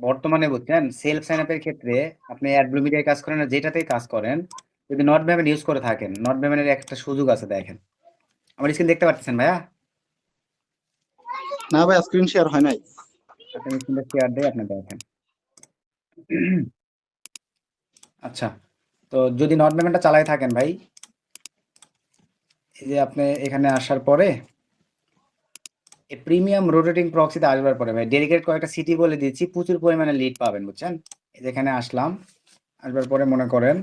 বর্তমানে বুঝছেন self sign আপের ক্ষেত্রে আপনি অ্যাডব্লু মিডিয়ায় কাজ করেন আর যেটাতেই কাজ করেন, যদি নট পেমেন্ট ইউজ করে থাকেন, নট পেমেন্টের একটা সুযোগ আছে দেখেন। আমার স্ক্রিন দেখতে পাচ্ছেন ভাইয়া? না ভাই, স্ক্রিন শেয়ার হয় নাই। আপনি স্ক্রিনটা শেয়ার দিয়ে আপনি দেখেন। আচ্ছা, তো যদি নট পেমেন্টটা চালাই থাকেন ভাই, এই যে আপনি এখানে আসার পরে এই প্রিমিয়াম রোটেটিং প্রক্সিতে আসবার পরে ভাই ডেডিকেট কয়েকটা সিটি বলে দিচ্ছি, প্রচুর পরিমাণে লিড পাবেন বুঝছেন। এই যেখানে আসলাম, আসবার পরে মনে করেন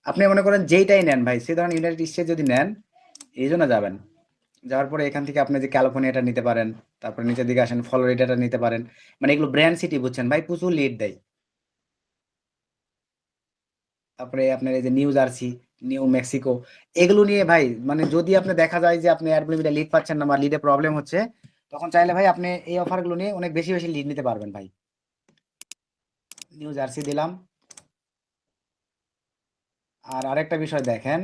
আপনি মনে করেন যেইটাই নেন ভাই, সে ধরেন ইউনাইটেড স্টেটস যদি নেন, এই জন্য যাবেন। যাওয়ার পরে এখান থেকে আপনি যে ক্যালিফোর্নিয়াটা নিতে পারেন, তারপরে নিচের দিকে আসেন ফ্লোরিডাটা নিতে পারেন। মানে এগুলো ব্র্যান্ড সিটি বুঝছেন ভাই, প্রচুর লিড দেয়। তারপরে আপনার এই যে নিউ জার্সি, নিউ মেক্সিকো, এগুলো নিয়ে ভাই মানে যদি আপনি দেখা যায় যে আপনি অ্যাডমিটা লিড পাচ্ছেন না বা লিডে প্রবলেম হচ্ছে, তখন চাইলে ভাই আপনি এই অফারগুলো নিয়ে অনেক বেশি বেশি লিড নিতে পারবেন ভাই। নিউ জার্সি দিলাম। আর আরেকটা বিষয় দেখেন,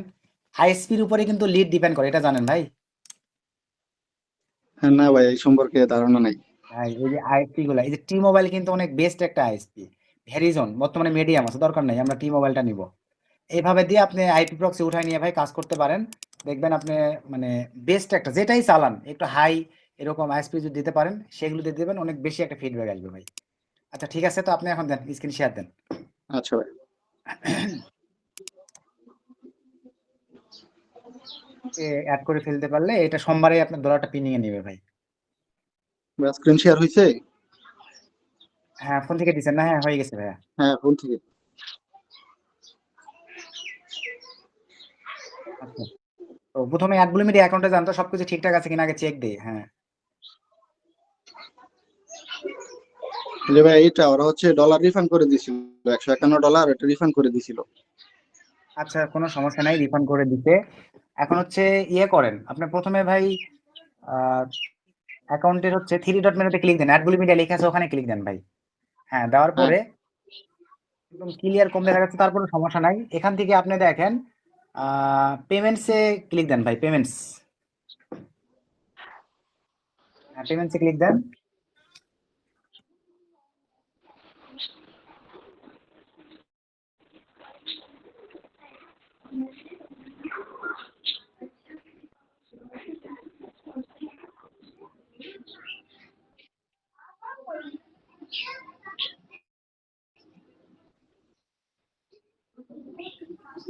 আইএসপির উপরে কিন্তু লিড ডিপেন্ড করে, এটা জানেন ভাই? হ্যাঁ, না ভাই, এই সম্পর্কে ধারণা নাই। ভাই এই যে আইএসপি গুলা, এই যে টি মোবাইল কিন্তু অনেক বেস্ট একটা আইএসপি। ভেরিজন বর্তমানে মিডিয়াম আছে, দরকার নেই, আমরা টি মোবাইলটা নিব। এইভাবে দিয়ে আপনি আইপি প্রক্সি উঠাই নিয়ে ভাই কাজ করতে পারেন। দেখবেন আপনি মানে বেস্ট একটা যেটাই চালান একটু হাই এরকম আইএসপি যদি দিতে পারেন, সেগুলো দিয়ে দেবেন, অনেক বেশি একটা ফিডব্যাক আসবে ভাই। আচ্ছা ঠিক আছে, তো আপনি এখন দেন স্ক্রিন শেয়ার দেন। আচ্ছা ভাই, অ্যাড করে ফেলতে পারলে এটা সোমবারে আপনার ডলারটা পিনিয়ে নেবে ভাই। স্ক্রিন শেয়ার হয়েছে? হ্যাঁ ফোন থেকে দিচ্ছেন না? হ্যাঁ হয়ে গেছে ভাইয়া। হ্যাঁ, ফোন থেকে। আচ্ছা, তো প্রথমে অ্যাডগুলো মিডিয়া অ্যাকাউন্টে যান তো, সবকিছু ঠিকঠাক আছে কিনা আগে চেক দিই। হ্যাঁ যে ভাই, এটা ওরা হচ্ছে ডলার রিফান্ড করে দিছিল, $151 এটা রিফান্ড করে দিছিল। আচ্ছা, কোনো সমস্যা নাই, রিফান্ড করে দিতে। এখন হচ্ছে ইয়ে করেন আপনি প্রথমে ভাই, অ্যাকাউন্টের হচ্ছে থ্রি ডট মেনুতে ক্লিক দেন, অ্যাডগুলো মিডিয়া লেখা আছে ওখানে ক্লিক দেন ভাই। হ্যাঁ দেওয়ার হ্যাঁ, পরে একদম ক্লিয়ার কম দেখা যাচ্ছে, তারপরে সমস্যা নাই। এখান থেকে আপনি দেখেন পেমেন্টসে ক্লিক দেন ভাই, পেমেন্টস। হ্যাঁ পেমেন্টসে ক্লিক দেন।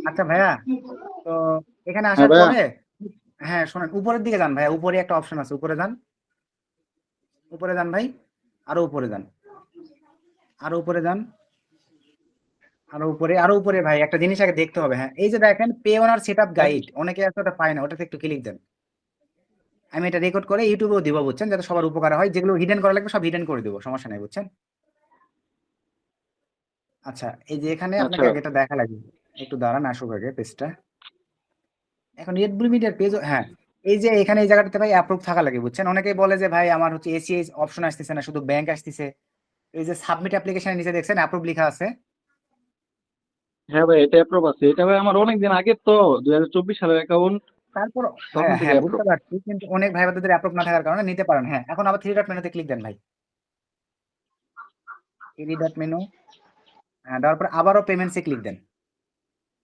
আচ্ছা ভাইয়া, তো এখানে হ্যাঁ আসার ভাইয়া। পরে হ্যাঁ শোনেন, উপরের দিকে যান ভাইয়া, উপরে একটা অপশন আছে, উপরে যান, উপরে যান ভাই, আরো উপরে যান, আরো উপরে যান, আরো উপরে, আরো উপরে ভাই একটা জিনিস আগে দেখতে হবে। হ্যাঁ এই যে দেখেন পে ওনার সেট আপ গাইড, অনেকে আছে ওটা পায় না, ওটাতে একটু ক্লিক দেন। আমি এটা রেকর্ড করে ইউটিউবেও দিব বুঝছেন, যাতে সবার উপকার হয়, যেগুলো হিডেন করা লাগবে সব হিডেন করে দেবো, সমস্যা নাই বুঝছেন। আচ্ছা এই যে এখানে আচ্ছা আপনাকে ভাই। আগে এটা দেখা লাগবে, একটু দাঁড়ান আসুক আগে পেজটা। এখন রেড ব্লু মিডিয়ার পেজ, হ্যাঁ এই যে এখানে এই জায়গাটাতে ভাই অ্যাপ্রুভ থাকা লাগে বুঝছেন। অনেকেই বলে যে ভাই আমার হচ্ছে এসিএস অপশন আসতেছে না, শুধু ব্যাংক আসতেছে। এই যে সাবমিট অ্যাপ্লিকেশনের নিচে দেখছেন অ্যাপ্রুভ লেখা আছে। হ্যাঁ ভাই, এটা অ্যাপ্রুভ আছে। এটা ভাই আমার অনেকদিন আগে তো, 2024 সালের অ্যাকাউন্ট, তারপর তখন হ্যাঁ থেকে হ্যাঁ অ্যাপ্রুভ। বুঝতে পারছি, কিন্তু অনেক ভাই বোনদের অ্যাপ্রুভ না থাকার কারণে নিতে পারেন। হ্যাঁ এখন আবার থ্রি ডট মেনুতে ক্লিক দেন ভাই, থ্রি ডট মেনু। হ্যাঁ দেওয়ার পরে আবারও পেমেন্টসে ক্লিক দেন।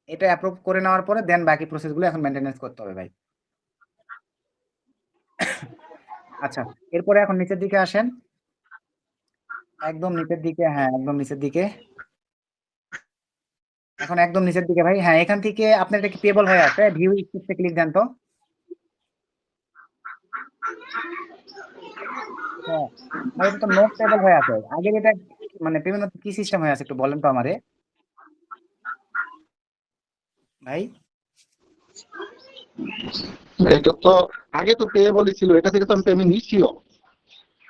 এটা অ্যাপ্রুভ করে নেওয়ার পরে দেন বাকি প্রসেসগুলো এখন মেনটেনেন্স করতে হবে ভাই। আচ্ছা এরপরে এখন নিচের দিকে আসেন, একদম নিচের দিকে, হ্যাঁ একদম নিচের দিকে। এখন একদম নিচের দিকে ভাই, হ্যাঁ এখান থেকে আপনার এটা কি পেবল হয়ে আছে, ভিউ স্ক্রিপ্টে ক্লিক দেন তো। হ্যাঁ ভাই এটা তো নোট পেবল হয়ে আছে, আগের এটা মানে পেমেন্ট কি সিস্টেম হয়ে আছে একটু বলেন তো আমারে ভাই। এটা তো আগে তো পে বলেছিল, এটা থেকে তো আমি পেমেন্ট নিচ্ছিও।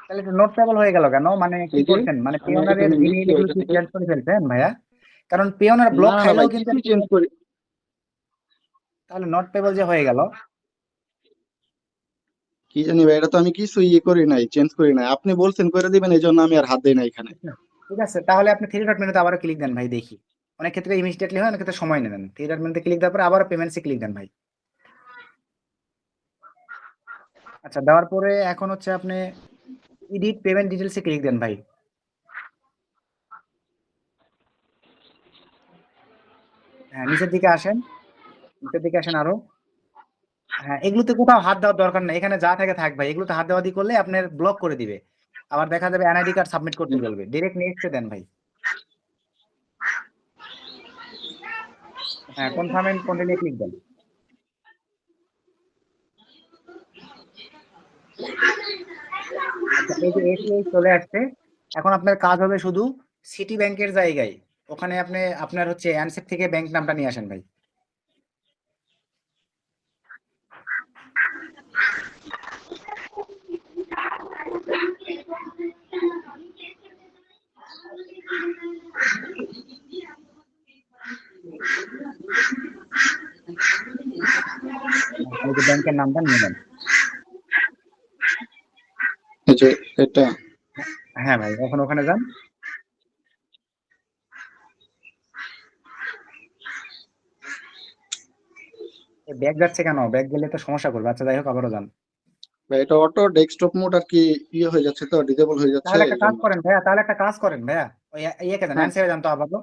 তাহলে এটা নোট পেবল হয়ে গেল কেন, মানে কি এই যে করছেন, মানে আমি আগে পেওনারের পেমেন্ট জিমেইল নিচ্ছি এগুলো ওইটা কি থেকে। চেঞ্জ করে ফেলছেন ভাইয়া? কারণ পেওনার না ব্লক না ভাই, খাইলেও কিন্তু কিছুই চেঞ্জ করি। তাহলে নট পেবল যে হয়ে গেল। কি জানি ভাই, এটা তো আমি কিছু ইয়ে করি নাই, চেঞ্জ করি নাই। আপনি বলছেন করে দিবেন, এই জন্য আমি আর হাত দিই না এখানে। আচ্ছা, ঠিক আছে তাহলে আপনি থ্রি ডট মেনুতে আবারও ক্লিক দেন ভাই, দেখি। অনেক ক্ষেত্রে ইমিডিয়েটলি হয়, অনেক ক্ষেত্রে সময় নেন। থ্রি ডট মেনুতে ক্লিক দেওয়ার পরে আবার পেমেন্টসে ক্লিক দেন ভাই। আচ্ছা দেওয়ার পরে এখন হচ্ছে আপনি এডিট পেমেন্ট ডিটেলসে ক্লিক দেন ভাই। হ্যাঁ, নিচের দিকে আসেন, আরো। হ্যাঁ, এগুলোতে কোথাও হাত দেওয়ার দরকার নেই, এখানে যা থাকে থাক ভাই, এগুলোতে হাত দেওয়া দি করলে আপনার ব্লক করে দিবে, আবার দেখা যাবে এনআইডি কার্ড সাবমিট করতে বলবে। ডিরেক্ট নেক্সটে দেন ভাই। হ্যাঁ, কনফার্ম এন্ড কন্টিনিউ ক্লিক দেন। আচ্ছা, এই যে এসিআই চলে আসছে। এখন আপনার কাজ হবে শুধু সিটি ব্যাংকের জায়গায়, ওখানে আপনি আপনার হচ্ছে অ্যানসেপ থেকে ব্যাংক নামটা নিয়ে আসেন ভাই। এই যে ব্যাংকের নামটা নিয়ে নেন। এই যে এটা হ্যাঁ ভাই, এখন ওখানে যান। ব্যাগ যাচ্ছে কেন? ব্যাগ গেলে তো সমস্যা করবে। আচ্ছা, যাই হোক, আবারও যান। ভাই, এটা অটো ডেস্কটপ মোড আর কি ইয়ে হয়ে যাচ্ছে, তো ডিসেবল হয়ে যাচ্ছে তাহলে এই একটা কাজ জন্য। করেন ভাইয়া, ওই ইয়েকে যান, হ্যাঁ, অ্যানসেপে যান তো আপাতত।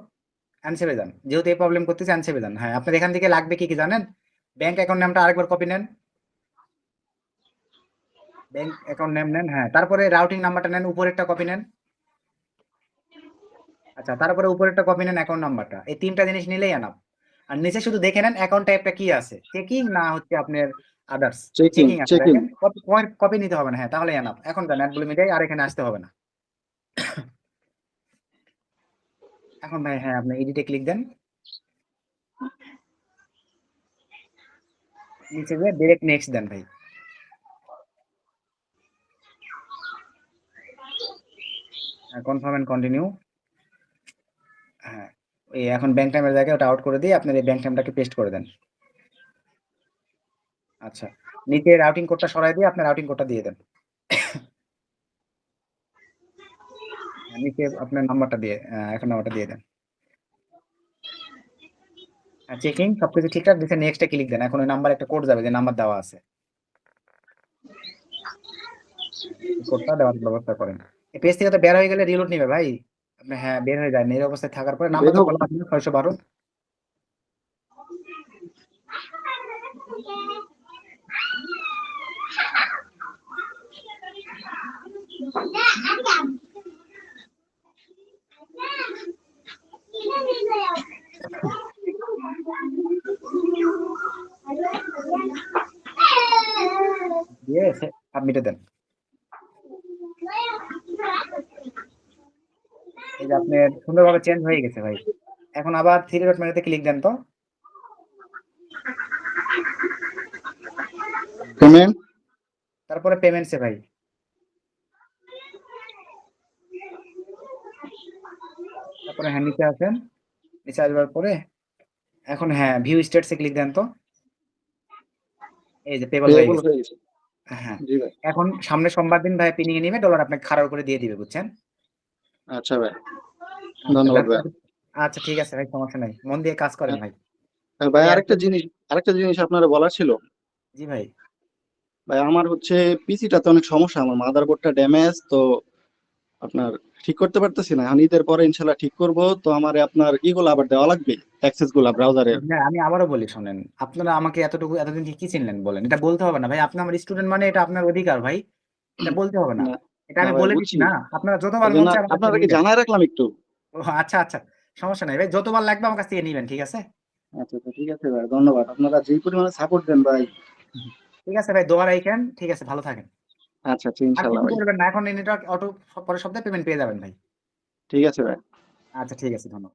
অ্যানসেপে যান, যেহেতু এই প্রবলেম করতেছে, অ্যানসেপে যান। হ্যাঁ, আপনার এখান থেকে লাগবে কি কি জানেন? ব্যাংক অ্যাকাউন্ট নামটা আরেকবার কপি নেন। ব্যাংক অ্যাকাউন্ট নেম নেন, হ্যাঁ। তারপরে রাউটিং নাম্বারটা নেন, উপরেরটা কপি নেন। আচ্ছা, তারপরে উপরেরটা কপি নেন, অ্যাকাউন্ট নাম্বারটা। এই তিনটা জিনিস নিলেই এনাফ। আর নিচে শুধু দেখে নেন অ্যাকাউন্ট টাইপটা কি আছে, চেকিং না হচ্ছে আপনার আদার্স। চেকিং চেকিং আছে, চেকিং। দেখেন। কপি নিতে হবে না, হ্যাঁ, তাহলে এনাফ। এখন যান অ্যাডগুলো মিটাই, আর এখানে আসতে হবে না। এখন ভাই, হ্যাঁ, আপনি এডিটে ক্লিক দেন। নিচে গিয়ে ডিরেক্ট নেক্সট দেন ভাই। Confirm and continue. হ্যাঁ, এই এখন ব্যাংক টাইমের জায়গায় ওটা আউট করে দিয়ে আপনার এই ব্যাংক টাইমটাকে পেস্ট করে দেন। আচ্ছা, নিচে রাউটিং কোডটা সরাই দিয়ে আপনার রাউটিং কোডটা দিয়ে দেন। নিচে আপনার নাম্বারটা দিয়ে, এখন নাম্বারটা দিয়ে দেন। চেকিং সবকিছু ঠিকঠাক দিচ্ছে, নেক্সটে ক্লিক দেন। এখন ওই নাম্বার একটা কোড যাবে, যে নাম্বার দেওয়া আছে, কোডটা দেওয়ার ব্যবস্থা করেন। এই পেজ থেকে তো বের হয়ে গেলে রিলোড নিবে ভাই। আপনি, হ্যাঁ, বের হয়ে যায়, এই অবস্থায় থাকার পরে নাম্বার বের তো হোক। বলা আছে 612। দিয়ে সাবমিটে দেন। এই যে আপনার সুন্দরভাবে চেঞ্জ হয়ে গেছে ভাই। এখন আবার থ্রি ডট মেনুতে ক্লিক দেন তো। পেমেন্ট। তারপরে পেমেন্টসে ভাই। তারপরে হ্যাঁ, নিচে আসেন। নিচে আসবার পরে এখন, হ্যাঁ, ভিউ স্টেটসে ক্লিক দেন তো। এই যে পেবল হয়ে পেয়েবল গেছে। হয়ে গেছে। হ্যাঁ, জি ভাই। এখন সামনে সোমবার দিন ভাই পিনিয়ে নিবে, ডলার আপনাকে খাড়ার করে দিয়ে দিবে, বুঝছেন? আচ্ছা ভাই, আচ্ছা, ধন্যবাদ ভাই। আচ্ছা, ঠিক আছে ভাই, সমস্যা নাই, মন দিয়ে কাজ করেন ভাই। আর ভাই, এই আর আরেকটা জিনিস, আপনার বলার ছিল। জি ভাই। ভাই, আমার হচ্ছে পিসিটাতে অনেক সমস্যা, আমার মাদারবোর্ডটা ড্যামেজ তো, আপনার ঠিক করতে পারতেছি না। এখন ঈদের পরে ইনশাল্লাহ ঠিক করব। তো আমার আপনার ইগুলো আবার দেওয়া লাগবে, অ্যাক্সেস গুলা ব্রাউজারের। হ্যাঁ, আমি আবারও বলি, শোনেন। আপনারা আমাকে এতদিন কি চিনলেন বলেন? এটা বলতে হবে না ভাই, আপনি আমার স্টুডেন্ট, মানে এটা আপনার অধিকার ভাই, এটা বলতে হবে না। না, এটা না আমি ভাই, বলে দিচ্ছি বুঝছি। না, আপনারা যতবার এই মন জন্য চায় আমার কাছ থেকে আপনারা কি নিবেন। জানাই রাখলাম একটু। ও আচ্ছা, আচ্ছা, সমস্যা নাই ভাই, যতবার লাগবে আমার কাছ থেকে নিবেন, ঠিক আছে? আচ্ছা আচ্ছা, ঠিক আছে ভাই, ধন্যবাদ। আপনারা যে পরিমাণে সাপোর্ট দেন ভাই। ঠিক আছে ভাই, দোয়া রাখেন, ঠিক আছে, ভালো থাকেন। আচ্ছা আচ্ছা, আর ইনশাল্লাহ কিছু ভাই। করবেন না, এখন নেটওয়ার্ক অটো পরের সপ্তাহে পেমেন্ট পেয়ে যাবেন ভাই। ঠিক আছে ভাই। আচ্ছা, ঠিক আছে, ধন্যবাদ।